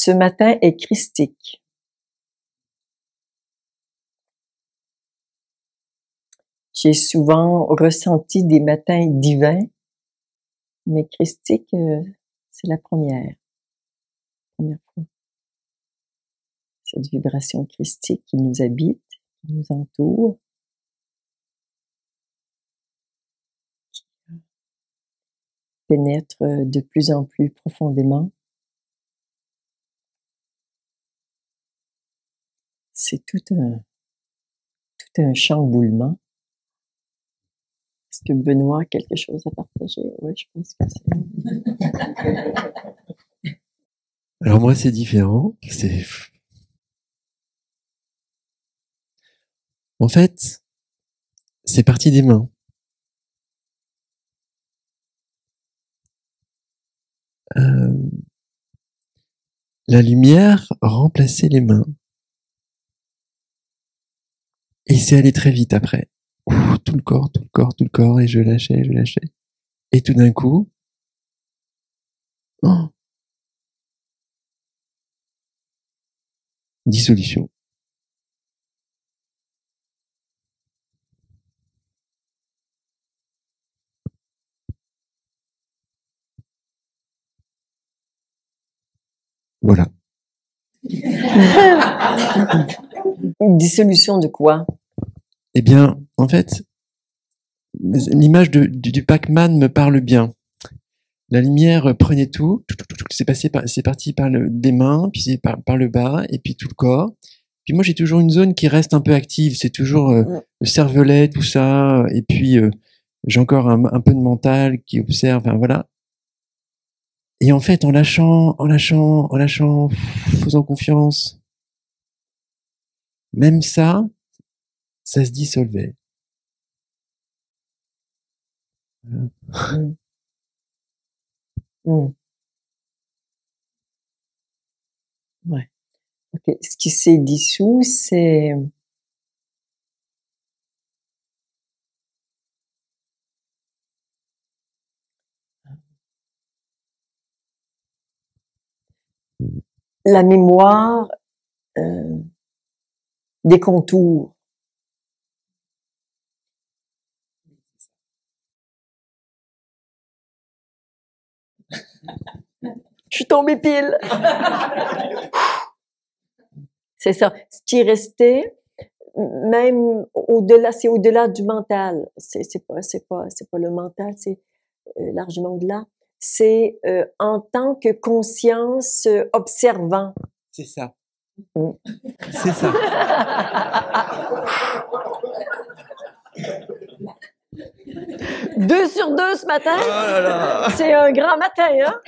Ce matin est christique. J'ai souvent ressenti des matins divins, mais christique, c'est la première fois. Cette vibration christique qui nous habite, qui nous entoure, qui pénètre de plus en plus profondément. C'est tout un chamboulement. Est-ce que Benoît a quelque chose à partager? Oui, je pense que c'est... Alors moi, c'est différent. En fait, c'est parti des mains. La lumière remplaçait les mains. Et c'est allé très vite après. Tout le corps, et je lâchais. Et tout d'un coup, dissolution. Voilà. Une dissolution de quoi? Eh bien, en fait, l'image du Pac-Man me parle bien. La lumière prenait tout, c'est parti par des mains, puis c'est par le bas, et puis tout le corps. Puis moi, j'ai toujours une zone qui reste un peu active, c'est toujours le cervelet, tout ça, et puis j'ai encore un peu de mental qui observe, enfin, voilà. Et en fait, en lâchant, faisant confiance, même ça se dissolvait. Voilà. Ouais. Ok. Ce qui s'est dissous, c'est la mémoire des contours. Je suis tombée pile. C'est ça. Ce qui est resté, même au-delà, c'est au-delà du mental. C'est pas le mental, c'est largement au-delà. C'est en tant que conscience observant. C'est ça. C'est ça. 2 sur 2 ce matin. Oh là là. C'est un grand matin, hein?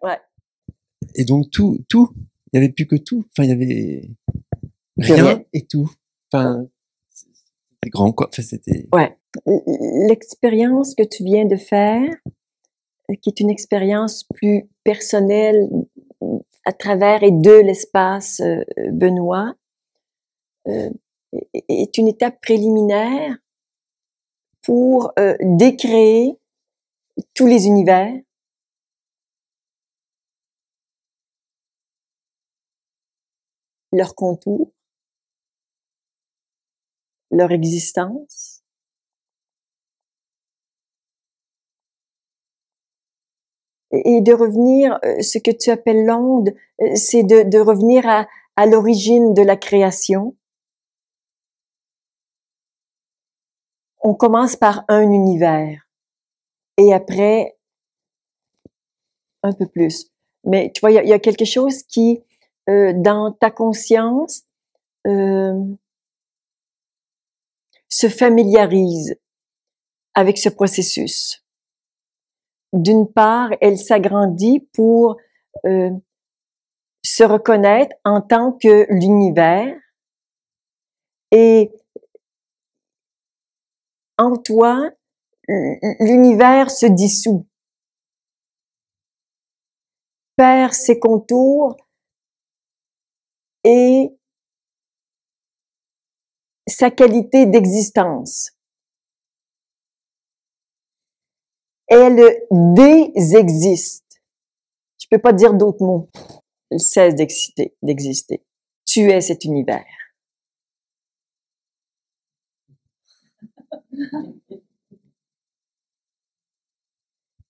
Ouais. Et donc tout, il y avait plus que tout. Enfin, il y avait rien et tout. Enfin, c'était grand, quoi. Enfin, c'était... Ouais. L'expérience que tu viens de faire, qui est une expérience plus personnelle à travers et de l'espace Benoît, est une étape préliminaire pour décréer tous les univers, leurs contours, leur existence, et de revenir, ce que tu appelles l'onde, c'est de revenir à l'origine de la création. On commence par un univers, et après, un peu plus. Mais tu vois, il y a quelque chose qui, dans ta conscience, se familiarise avec ce processus. D'une part, elle s'agrandit pour se reconnaître en tant que l'univers, et en toi, l'univers se dissout, perd ses contours et sa qualité d'existence. Elle désexiste. Je peux pas dire d'autres mots. cesse d'exister. Tu es cet univers.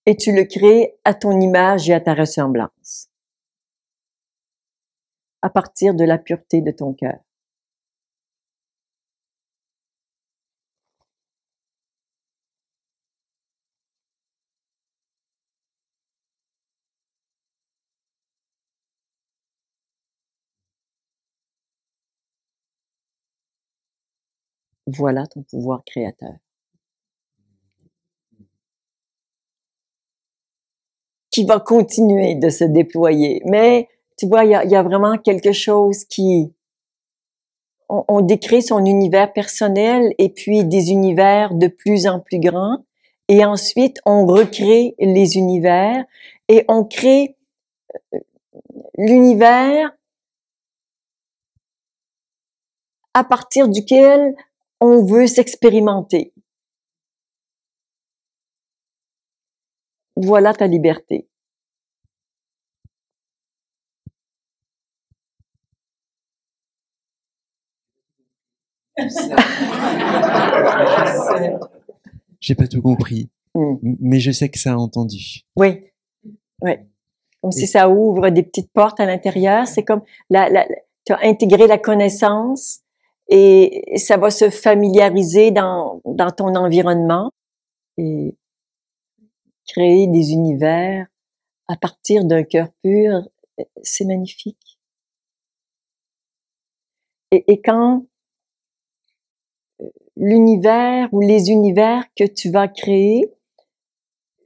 Et tu le crées à ton image et à ta ressemblance, à partir de la pureté de ton cœur. Voilà ton pouvoir créateur. Qui va continuer de se déployer. Mais, tu vois, il y a vraiment quelque chose qui... On décrit son univers personnel et puis des univers de plus en plus grands. Et ensuite, on recrée les univers et on crée l'univers à partir duquel on veut s'expérimenter. Voilà ta liberté. J'ai pas tout compris, mais je sais que ça a entendu. Oui, oui. Comme si ça ouvre des petites portes à l'intérieur. C'est comme tu as intégré la connaissance et ça va se familiariser dans ton environnement et créer des univers à partir d'un cœur pur, c'est magnifique. Et quand l'univers ou les univers que tu vas créer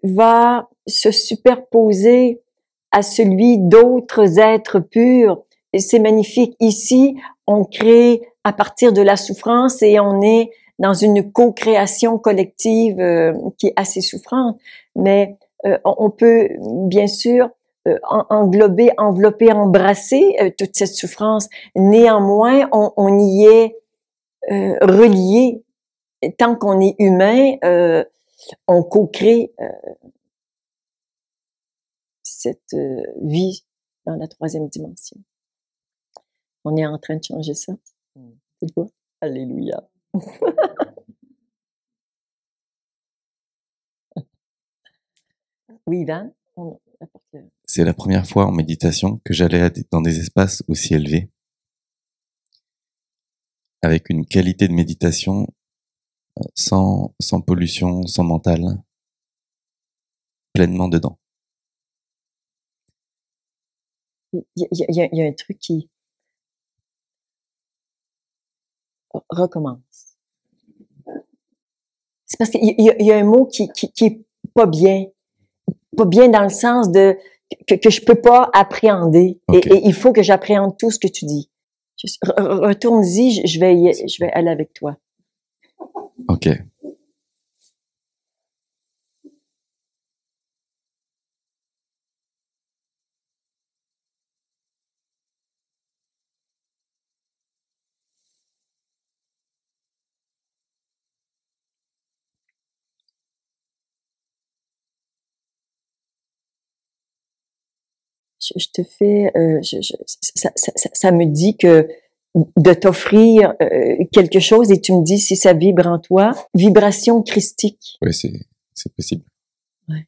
va se superposer à celui d'autres êtres purs, et c'est magnifique. Ici, on crée à partir de la souffrance et on est dans une co-création collective qui est assez souffrante, mais on peut bien sûr envelopper, embrasser toute cette souffrance. Néanmoins, on y est relié. Tant qu'on est humain, on co-crée cette vie dans la troisième dimension. On est en train de changer ça. C'est quoi? Alléluia. Oui, Ivan? C'est la première fois en méditation que j'allais dans des espaces aussi élevés, avec une qualité de méditation sans pollution, sans mental, pleinement dedans. Il y a un truc qui recommence. C'est parce qu'il y a un mot qui est pas bien. Pas bien dans le sens de que je peux pas appréhender. Okay. Et il faut que j'appréhende tout ce que tu dis. Retourne-y, je vais aller avec toi. Ok. Je te fais, ça me dit que de t'offrir quelque chose et tu me dis si ça vibre en toi, vibration christique. Oui, c'est possible. Ouais.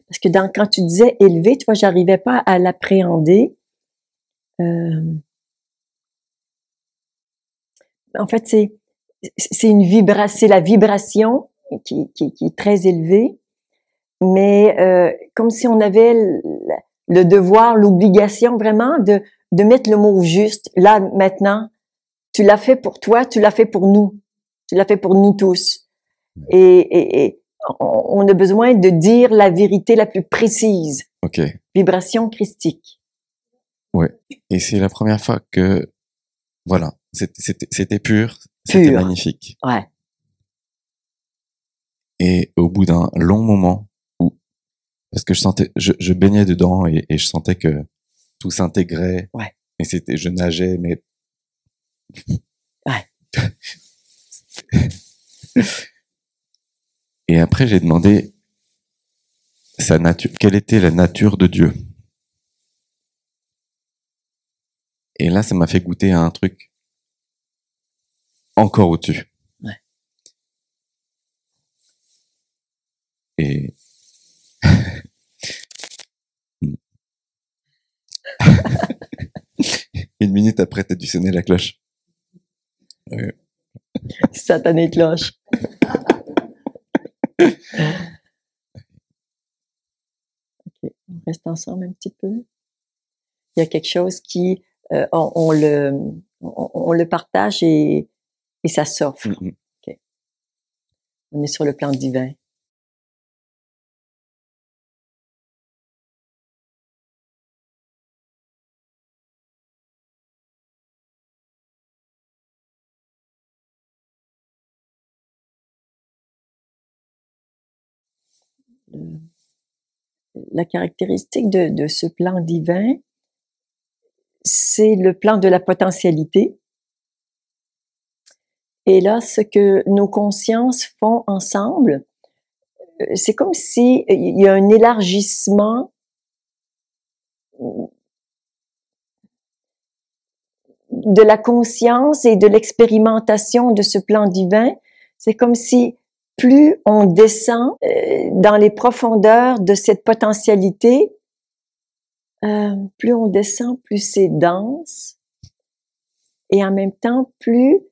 Parce que quand tu disais élevé, tu vois, j'arrivais pas à l'appréhender. En fait, c'est la vibration qui est très élevée. Mais comme si on avait le devoir, l'obligation vraiment de mettre le mot juste. Là, maintenant, tu l'as fait pour toi, tu l'as fait pour nous. Tu l'as fait pour nous tous. Et on a besoin de dire la vérité la plus précise. Ok. Vibration christique. Ouais. Et c'est la première fois que, voilà, c'était pur, c'était magnifique. Ouais. Et au bout d'un long moment, parce que je baignais dedans et je sentais que tout s'intégrait. Ouais. Et je nageais, mais. Ouais. Et après, j'ai demandé quelle était la nature de Dieu. Et là, ça m'a fait goûter à un truc encore au-dessus. Ouais. Et une minute après, t'as dû sonner la cloche. Satanée cloche. Ok, on reste ensemble un petit peu. Il y a quelque chose qui, on le partage et ça s'offre. Okay. On est sur le plan divin. La caractéristique de ce plan divin, c'est le plan de la potentialité. Et là, ce que nos consciences font ensemble, c'est comme si il y a un élargissement de la conscience et de l'expérimentation de ce plan divin. C'est comme si plus on descend dans les profondeurs de cette potentialité, plus on descend, plus c'est dense. Et en même temps, plus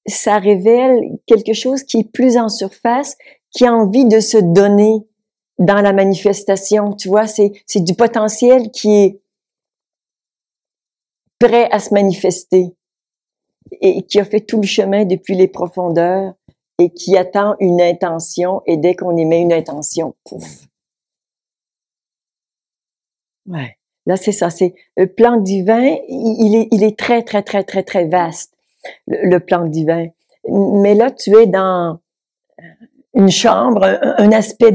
ça révèle quelque chose qui est plus en surface, qui a envie de se donner dans la manifestation. Tu vois, c'est du potentiel qui est prêt à se manifester et qui a fait tout le chemin depuis les profondeurs et qui attend une intention, et dès qu'on émet une intention, pouf. Ouais. Là, c'est ça, c'est le plan divin, il est très, très, très, très, très vaste, le plan divin. Mais là, tu es dans une chambre, un aspect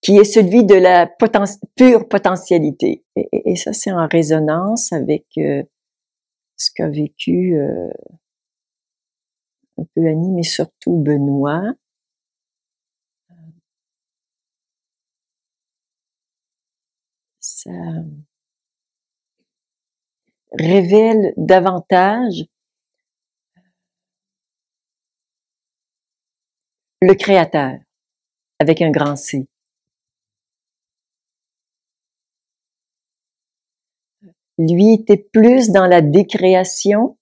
qui est celui de la pure potentialité. Et ça, c'est en résonance avec ce qu'a vécu un peu Annie, mais surtout Benoît. Ça révèle davantage le Créateur, avec un grand C. Lui était plus dans la décréation.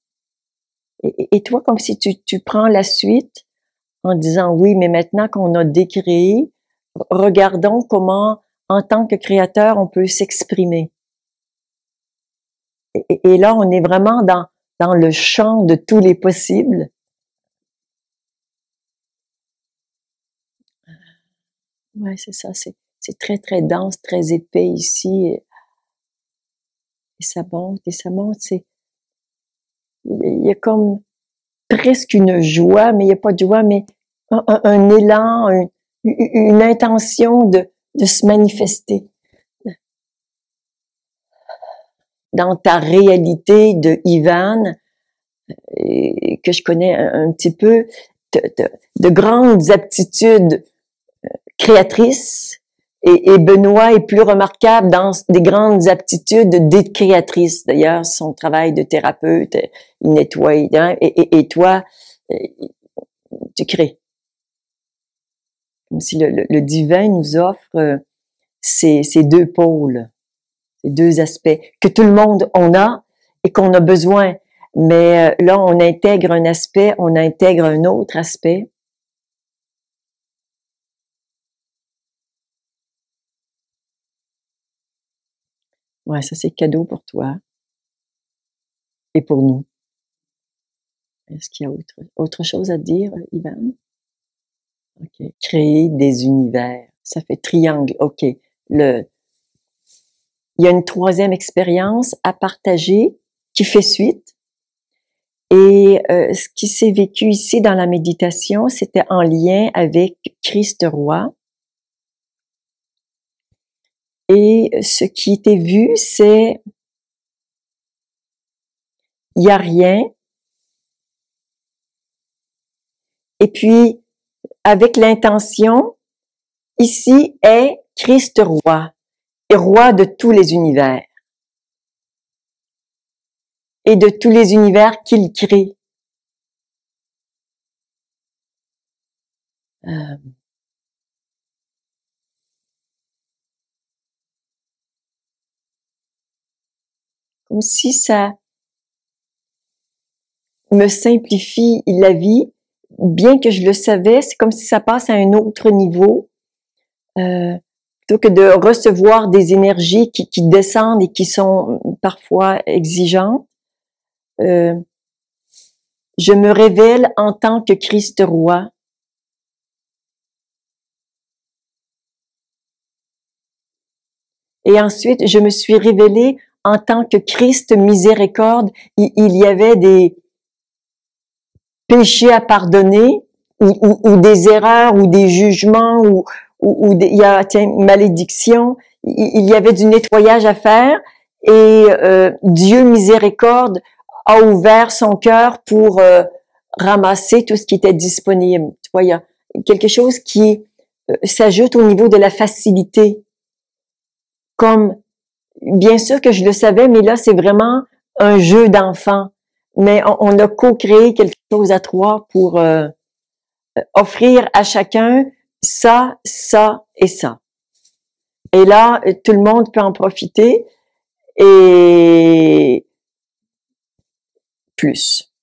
Et toi, comme si tu prends la suite en disant, oui, mais maintenant qu'on a décréé, regardons comment, en tant que créateur, on peut s'exprimer. Et là, on est vraiment dans le champ de tous les possibles. Ouais, c'est ça, c'est très, très dense, très épais ici. Et ça monte, c'est, il y a comme presque une joie, mais il n'y a pas de joie, mais un élan, une intention de se manifester. Dans ta réalité de Ivan, que je connais un petit peu, de grandes aptitudes créatrices, et Benoît est plus remarquable dans des grandes aptitudes d'être créatrice. D'ailleurs, son travail de thérapeute, il nettoie, hein, et toi, tu crées. Comme si le divin nous offre ces deux pôles, ces deux aspects que tout le monde en a et qu'on a besoin. Mais là, on intègre un aspect, on intègre un autre aspect. Ouais, ça c'est cadeau pour toi et pour nous. Est-ce qu'il y a autre chose à dire, Ivan? OK. Créer des univers. Ça fait triangle. OK. Il y a une troisième expérience à partager qui fait suite. Et ce qui s'est vécu ici dans la méditation, c'était en lien avec Christ Roi. Et ce qui était vu, c'est il n'y a rien. Et puis, avec l'intention, ici est Christ Roi, et Roi de tous les univers. et de tous les univers qu'il crée. Comme si ça me simplifie la vie, bien que je le savais, c'est comme si ça passe à un autre niveau, plutôt que de recevoir des énergies qui descendent et qui sont parfois exigeantes. Je me révèle en tant que Christ roi. Et ensuite, je me suis révélée en tant que Christ miséricorde. Il y avait des péchés à pardonner, ou des erreurs, ou des jugements, ou il y a une malédiction. Il y avait du nettoyage à faire, et Dieu miséricorde a ouvert son cœur pour ramasser tout ce qui était disponible. Tu vois, il y a quelque chose qui s'ajoute au niveau de la facilité. Comme, bien sûr que je le savais, mais là, c'est vraiment un jeu d'enfant. Mais on a co-créé quelque chose à trois pour offrir à chacun ça, ça et ça. Et là, tout le monde peut en profiter, et plus.